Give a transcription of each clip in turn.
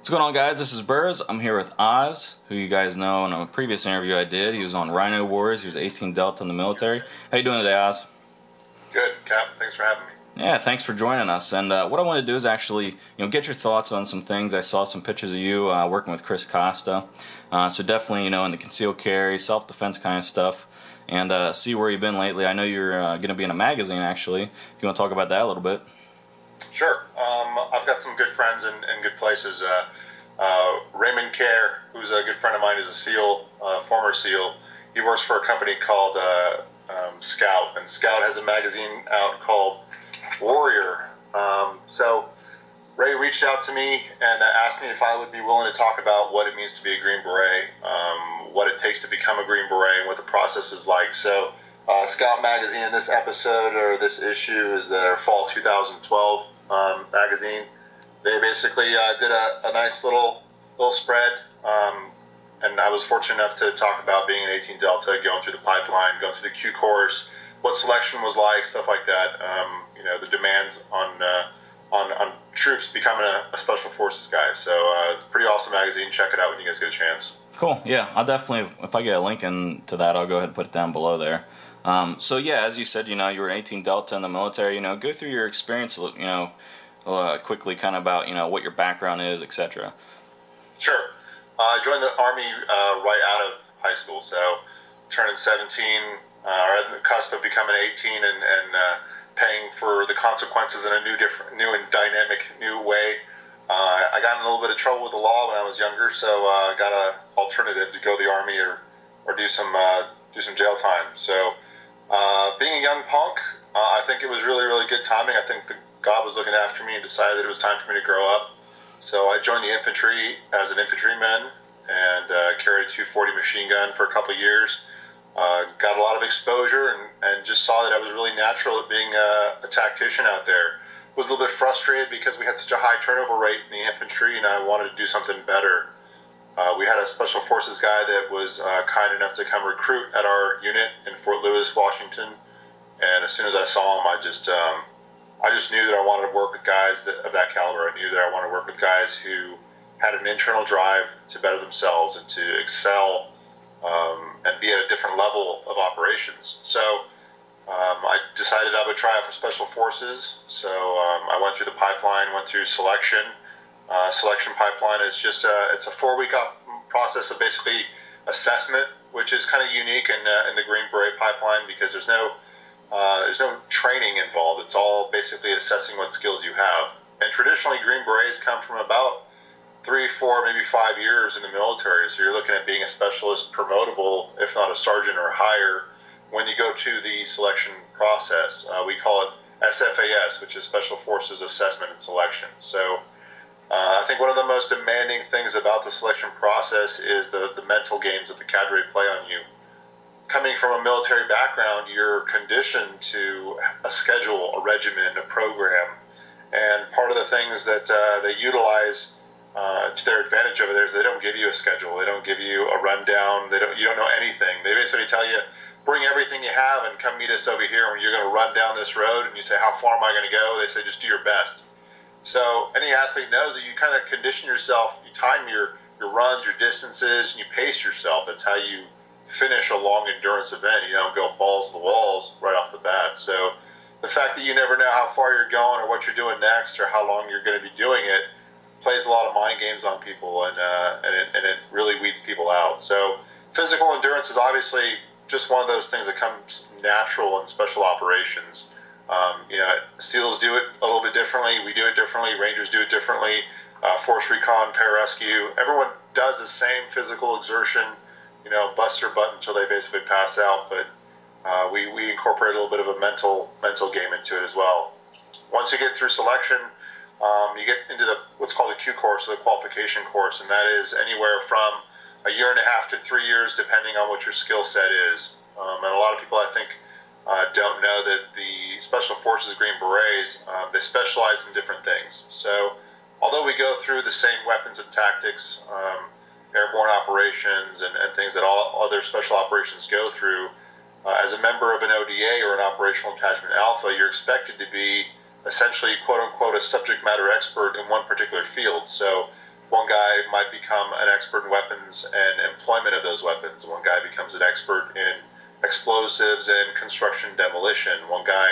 What's going on, guys? This is Burrs. I'm here with Oz, who you guys know in a previous interview I did. He was on Rhino Wars. He was 18 Delta in the military. How you doing today, Oz? Good, Cap. Thanks for having me. Yeah, thanks for joining us. And what I want to do is actually, get your thoughts on some things. I saw some pictures of you working with Chris Costa. So definitely, in the concealed carry, self-defense kind of stuff. And see where you've been lately. I know you're going to be in a magazine, actually. If you want to talk about that a little bit. Sure. I've got some good friends in good places. Raymond Kerr, who's a good friend of mine, is a SEAL, former SEAL. He works for a company called Scout, and Scout has a magazine out called Warrior. So Ray reached out to me and asked me if I would be willing to talk about what it means to be a Green Beret, what it takes to become a Green Beret, and what the process is like. So Scout magazine in this episode, or this issue, is their fall 2012 magazine. They basically did a nice little spread, and I was fortunate enough to talk about being an 18 Delta, going through the pipeline, going through the Q course, what selection was like, stuff like that. The demands on troops becoming a special forces guy. So pretty awesome magazine. Check it out when you guys get a chance. Cool. Yeah, I'll definitely, if I get a link into that, I'll go ahead and put it down below there. So yeah, as you said, you were an 18 Delta in the military. Go through your experience, quickly, kind of about what your background is, etc. Sure. I joined the Army right out of high school, so turning 17, or at the cusp of becoming 18, and paying for the consequences in a new and dynamic new way. I got in a little bit of trouble with the law when I was younger, so I got an alternative to go to the Army or do some jail time. So being a young punk, I think it was really, really good timing. I think God was looking after me and decided that it was time for me to grow up. So I joined the infantry as an infantryman and carried a 240 machine gun for a couple of years. Got a lot of exposure and just saw that I was really natural at being a tactician out there. Was a little bit frustrated because we had such a high turnover rate in the infantry, and I wanted to do something better. We had a special forces guy that was kind enough to come recruit at our unit in Fort Lewis, Washington. And as soon as I saw him, I just knew that I wanted to work with guys of that caliber. I knew that I wanted to work with guys who had an internal drive to better themselves and to excel and be at a different level of operations. So I decided I would try out for Special Forces. So I went through the pipeline, went through selection. Selection pipeline is just it's a 4-week process of basically assessment, which is kind of unique in the Green Beret pipeline because there's no training involved. It's all basically assessing what skills you have. And traditionally, Green Berets come from about 3, 4, maybe 5 years in the military. So you're looking at being a specialist, promotable, if not a sergeant or higher, when you go to the selection process. We call it SFAS, which is Special Forces Assessment and Selection. So I think one of the most demanding things about the selection process is the mental games that the cadre play on you. Coming from a military background, you're conditioned to a schedule, a regimen, a program. And part of the things that they utilize to their advantage over there is they don't give you a schedule. They don't give you a rundown. You don't know anything. They basically tell you, bring everything you have and come meet us over here when you're going to run down this road. And you say, how far am I going to go? They say, just do your best. So any athlete knows that you kind of condition yourself. You time your runs, your distances, and you pace yourself. That's how you finish a long endurance event. You don't go balls to the walls right off the bat. So the fact that you never know how far you're going or what you're doing next or how long you're going to be doing it plays a lot of mind games on people, and it really weeds people out. So physical endurance is obviously just one of those things that comes natural in special operations. SEALs do it a little bit differently. We do it differently. Rangers do it differently. Force recon, pararescue. Everyone does the same physical exertion, bust their butt until they basically pass out. But we incorporate a little bit of a mental game into it as well. Once you get through selection, you get into what's called the Q course, or the qualification course, and that is anywhere from 1.5 years to 3 years, depending on what your skill set is. And a lot of people, I think, don't know that the Special Forces Green Berets, they specialize in different things. So although we go through the same weapons and tactics, airborne operations, and things that all other special operations go through, as a member of an ODA or an Operational Attachment Alpha, you're expected to be essentially, quote-unquote, a subject matter expert in one particular field. So One guy might become an expert in weapons and employment of those weapons. One guy becomes an expert in explosives and construction demolition. One guy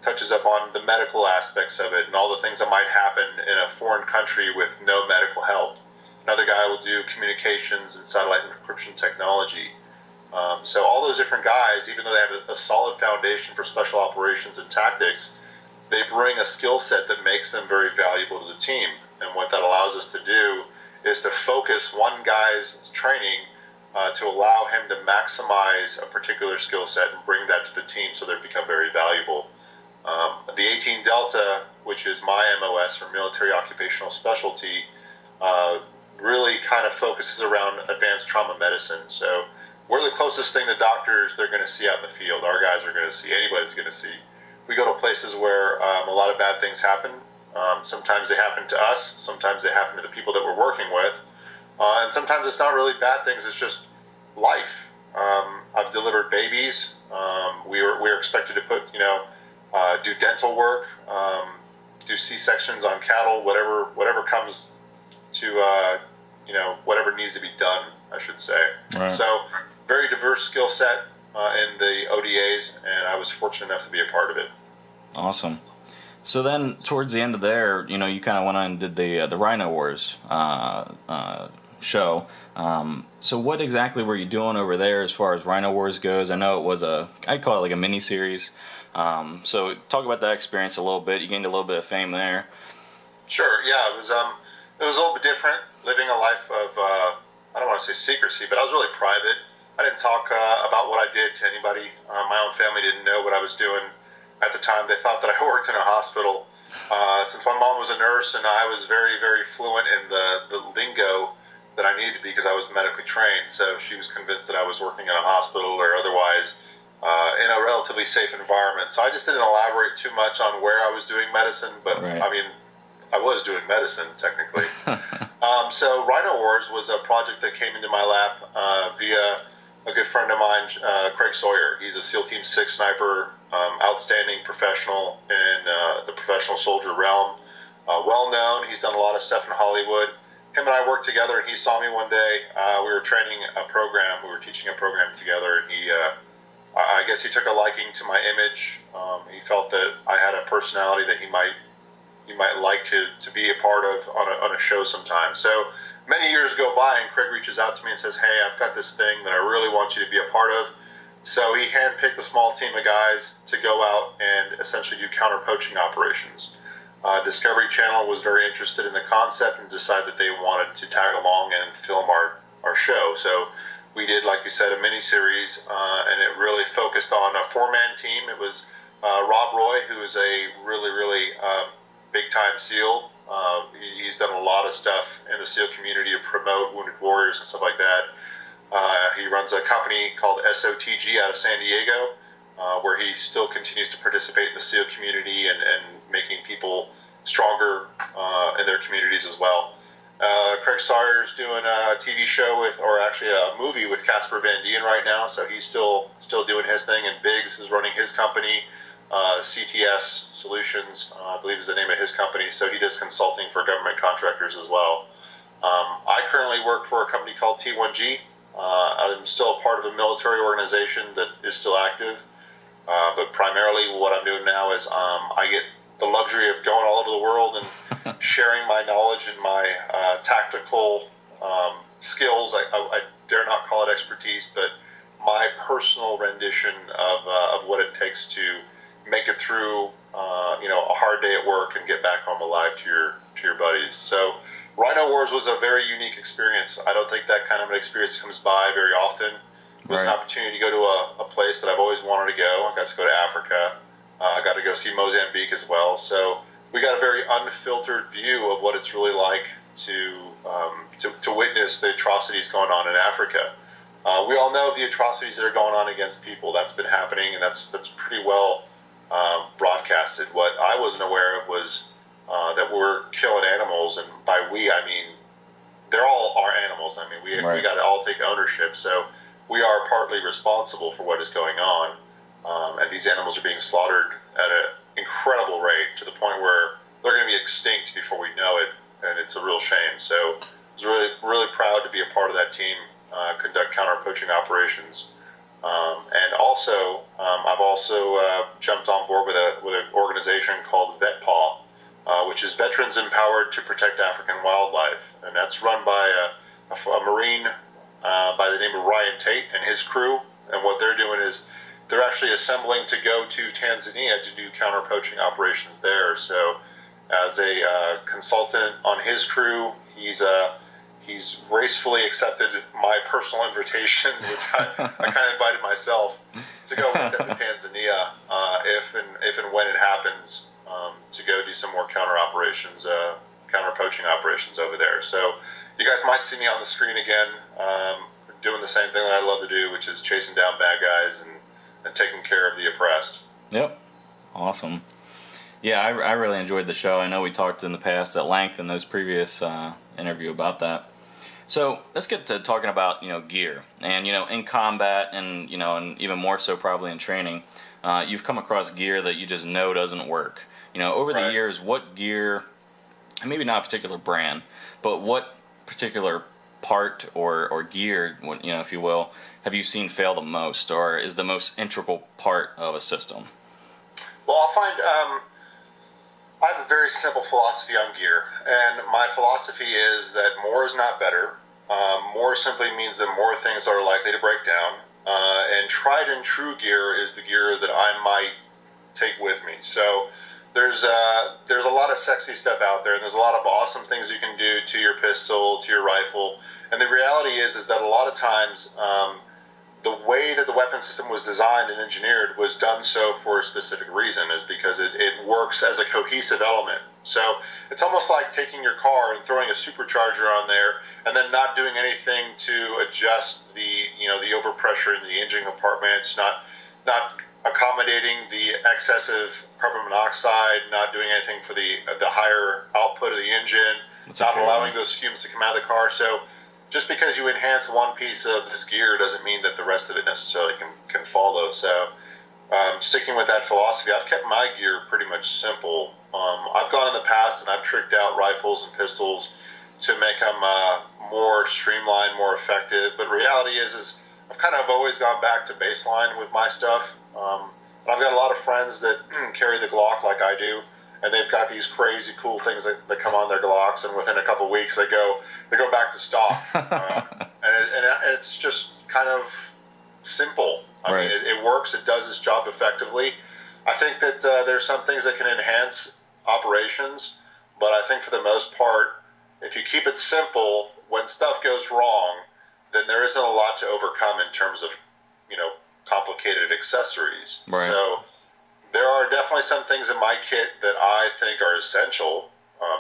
touches up on the medical aspects of it and all the things that might happen in a foreign country with no medical help. Another guy will do communications and satellite encryption technology. So all those different guys, even though they have a solid foundation for special operations and tactics, they bring a skill set that makes them very valuable to the team. And what that allows us to do is to focus one guy's training to allow him to maximize a particular skill set and bring that to the team so they become very valuable. The 18 Delta, which is my MOS, or military occupational specialty, really kind of focuses around advanced trauma medicine. So we're the closest thing to doctors they're going to see out in the field. Our guys are going to see, anybody's going to see. We go to places where a lot of bad things happen. Sometimes they happen to us. Sometimes they happen to the people that we're working with. And sometimes it's not really bad things. It's just life. I've delivered babies. We're expected to put, do dental work, do C-sections on cattle, whatever comes to, whatever needs to be done, I should say. Right. So very diverse skill set in the ODAs, and I was fortunate enough to be a part of it. Awesome. So then, towards the end of there, you kind of went on and did the Rhino Wars show. So what exactly were you doing over there as far as Rhino Wars goes? I know it was I'd call it like a mini-series. So talk about that experience a little bit. You gained a little bit of fame there. Sure, yeah. It was a little bit different, living a life of, I don't want to say secrecy, but I was really private. I didn't talk about what I did to anybody. My own family didn't know what I was doing. At the time, they thought that I worked in a hospital. Since my mom was a nurse and I was very, very fluent in the lingo that I needed to be because I was medically trained, so she was convinced that I was working in a hospital or otherwise in a relatively safe environment. So I just didn't elaborate too much on where I was doing medicine, but right. I mean, I was doing medicine technically. So Rhino Wars was a project that came into my lap via a good friend of mine, Craig Sawyer. He's a SEAL Team 6 sniper, outstanding professional in the professional soldier realm. Well known. He's done a lot of stuff in Hollywood. Him and I worked together, and he saw me one day. We were training a program. We were teaching a program together, and I guess he took a liking to my image. He felt that I had a personality that he might like to be a part of on a show sometime. So many years go by, and Craig reaches out to me and says, "Hey, I've got this thing that I really want you to be a part of." So he handpicked a small team of guys to go out and essentially do counter-poaching operations. Discovery Channel was very interested in the concept and decided that they wanted to tag along and film our show. So we did, like you said, a mini-series, and it really focused on a four-man team. It was Rob Roy, who is a really, really big-time SEAL. He's done a lot of stuff in the SEAL community to promote wounded warriors and stuff like that. He runs a company called SOTG out of San Diego, where he still continues to participate in the SEAL community and making people stronger in their communities as well. Craig Sawyer's doing a TV show or actually a movie with Casper Van Dien right now, so he's still doing his thing, and Biggs is running his company. CTS Solutions, I believe is the name of his company, so he does consulting for government contractors as well. I currently work for a company called T1G. I'm still a part of a military organization that is still active, but primarily what I'm doing now is I get the luxury of going all over the world and sharing my knowledge and my tactical skills. I dare not call it expertise, but my personal rendition of what it takes to make it through a hard day at work and get back home alive to your buddies. So Rhino Wars was a very unique experience. I don't think that kind of an experience comes by very often. It was an opportunity to go to a place that I've always wanted to go. I got to go to Africa. I got to go see Mozambique as well. So we got a very unfiltered view of what it's really like to witness the atrocities going on in Africa. We all know the atrocities that are going on against people. That's been happening, and that's pretty well broadcasted. What I wasn't aware of was that we're killing animals, and by we, I mean they're all our animals. I mean, we got to all take ownership. So we are partly responsible for what is going on, and these animals are being slaughtered at an incredible rate to the point where they're going to be extinct before we know it, and it's a real shame. So was really proud to be a part of that team, conduct counter-poaching operations. And also, I've also jumped on board with an organization called VetPaw, which is Veterans Empowered to Protect African Wildlife, and that's run by a Marine by the name of Ryan Tate and his crew. And what they're doing is they're actually assembling to go to Tanzania to do counter-poaching operations there. So, as a consultant on his crew, he's gracefully accepted my personal invitation, which I kind of invited myself to go with them to Tanzania if and when it happens, to go do some more counter-poaching operations over there. So you guys might see me on the screen again, doing the same thing that I love to do, which is chasing down bad guys and taking care of the oppressed. Yep. Awesome. Yeah, I really enjoyed the show. I know we talked in the past at length in those previous interview about that. So let's get to talking about, gear. And, in combat and, and even more so probably in training, you've come across gear that you just know doesn't work. Over the years, what gear, and maybe not a particular brand, but what particular part or gear, if you will, have you seen fail the most, or is the most integral part of a system? Well, I'll find... I have a very simple philosophy on gear, and my philosophy is that more is not better. More simply means that more things are likely to break down, and tried and true gear is the gear that I might take with me. So there's a lot of sexy stuff out there, and there's a lot of awesome things you can do to your pistol, to your rifle, and the reality is that a lot of times the way that the weapon system was designed and engineered was done so for a specific reason, is because it works as a cohesive element. So it's almost like taking your car and throwing a supercharger on there and then not doing anything to adjust the overpressure in the engine compartments, not accommodating the excessive carbon monoxide, not doing anything for the higher output of the engine, not allowing those fumes to come out of the car. So just because you enhance one piece of this gear doesn't mean that the rest of it necessarily can follow. So sticking with that philosophy, I've kept my gear pretty much simple. I've gone in the past and I've tricked out rifles and pistols to make them more streamlined, more effective. But reality is I've kind of always gone back to baseline with my stuff. And I've got a lot of friends that carry the Glock like I do, and they've got these crazy cool things that come on their Glocks, and within a couple of weeks they go back to stock. And it's just kind of simple. I mean, it works. It does its job effectively. I think that there's some things that can enhance operations, but I think for the most part, if you keep it simple, when stuff goes wrong, then there isn't a lot to overcome in terms of, complicated accessories. Right. So there are definitely some things in my kit that I think are essential,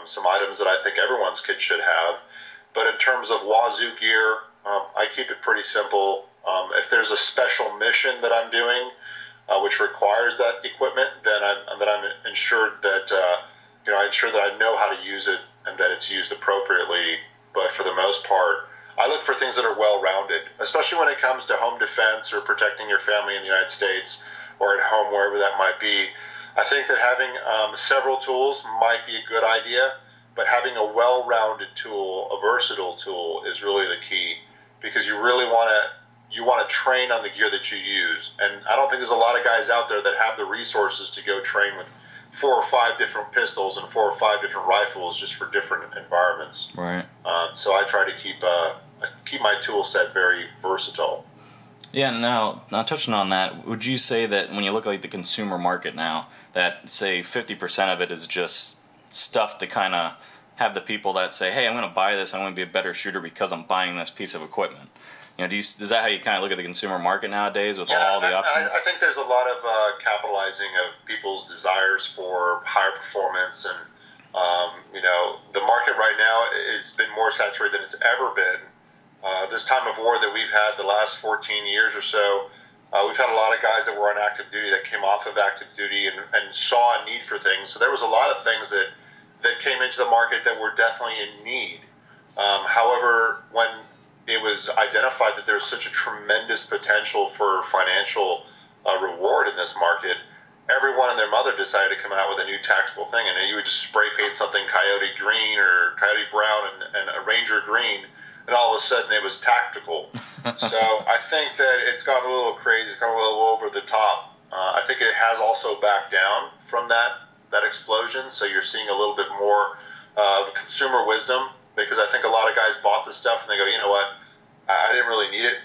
some items that I think everyone's kit should have. But in terms of wazoo gear, I keep it pretty simple. If there's a special mission that I'm doing, which requires that equipment, then I'm ensured that I ensure that I know how to use it and that it's used appropriately. But for the most part, I look for things that are well-rounded, especially when it comes to home defense or protecting your family in the United States or at home, wherever that might be. I think that having several tools might be a good idea, but having a well-rounded tool, a versatile tool, is really the key, because you really want to train on the gear that you use. And I don't think there's a lot of guys out there that have the resources to go train with 4 or 5 different pistols and 4 or 5 different rifles just for different environments. Right. So I try to keep my tool set very versatile. Yeah, now touching on that, would you say that when you look at the consumer market now, that say 50% of it is just stuff to kind of have the people that say, hey, I'm going to buy this, I'm going to be a better shooter because I'm buying this piece of equipment? Is that how you kind of look at the consumer market nowadays with all the options? I think there's a lot of capitalizing of people's desires for higher performance, and the market right now has been more saturated than it's ever been. This time of war that we've had the last 14 years or so, we've had a lot of guys that were on active duty that came off of active duty and saw a need for things. So there was a lot of things that came into the market that were definitely in need. However, when it was identified that there's such a tremendous potential for financial reward in this market, everyone and their mother decided to come out with a new tactical thing, and you would just spray paint something coyote green or coyote brown and a ranger green, and all of a sudden it was tactical. So I think that it's gone a little crazy, it's gone a little over the top. I think it has also backed down from that explosion, so you're seeing a little bit more of consumer wisdom, because I think a lot of guys bought this stuff and they go, you know what, I didn't really need it,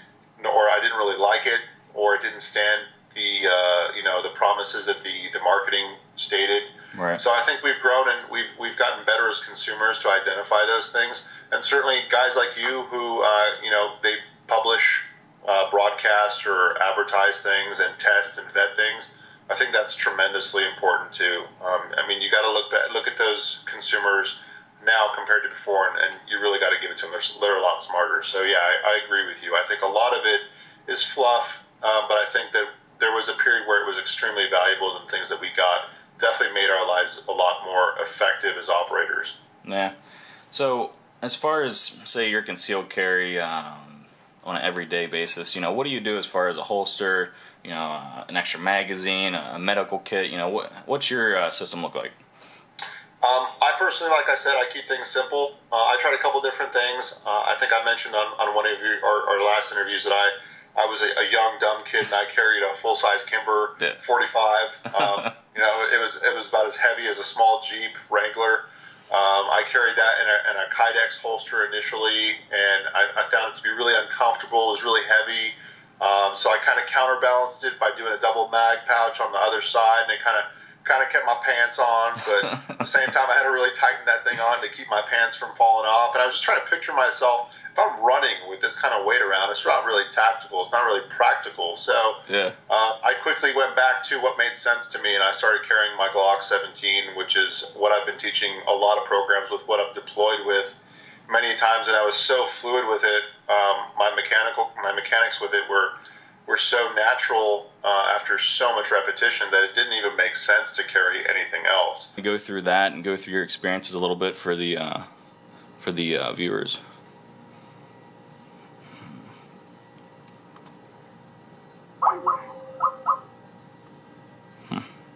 or I didn't really like it, or it didn't stand the promises that the marketing stated. Right. So I think we've grown and we've gotten better as consumers to identify those things. And certainly guys like you who they publish, broadcast or advertise things and test and vet things. I think that's tremendously important too. I mean, you got to look at those consumers now compared to before, and you really got to give it to them. They're a lot smarter. So yeah, I agree with you. I think a lot of it is fluff, but I think that there was a period where it was extremely valuable, and things that we got definitely made our lives a lot more effective as operators. Yeah. So as far as, say, your concealed carry on an everyday basis, what do you do as far as a holster, an extra magazine, a medical kit? What's your system look like? I personally, like I said, I keep things simple. I tried a couple different things. I think I mentioned on one of our last interviews that I was a young, dumb kid, and I carried a full-size Kimber 45. It was about as heavy as a small Jeep Wrangler. I carried that in a Kydex holster initially, and I found it to be really uncomfortable. It was really heavy. So I kind of counterbalanced it by doing a double mag pouch on the other side, and it kind of kept my pants on, but at the same time I had to really tighten that thing on to keep my pants from falling off. And I was just trying to picture myself, if I'm running with this kind of weight around, it's not really tactical, it's not really practical. So yeah. I quickly went back to what made sense to me, and I started carrying my Glock 17, which is what I've been teaching a lot of programs with, what I've deployed with many times, and I was so fluid with it. My mechanics with it were so natural after so much repetition that it didn't even make sense to carry anything else. Go through that and go through your experiences a little bit for the viewers.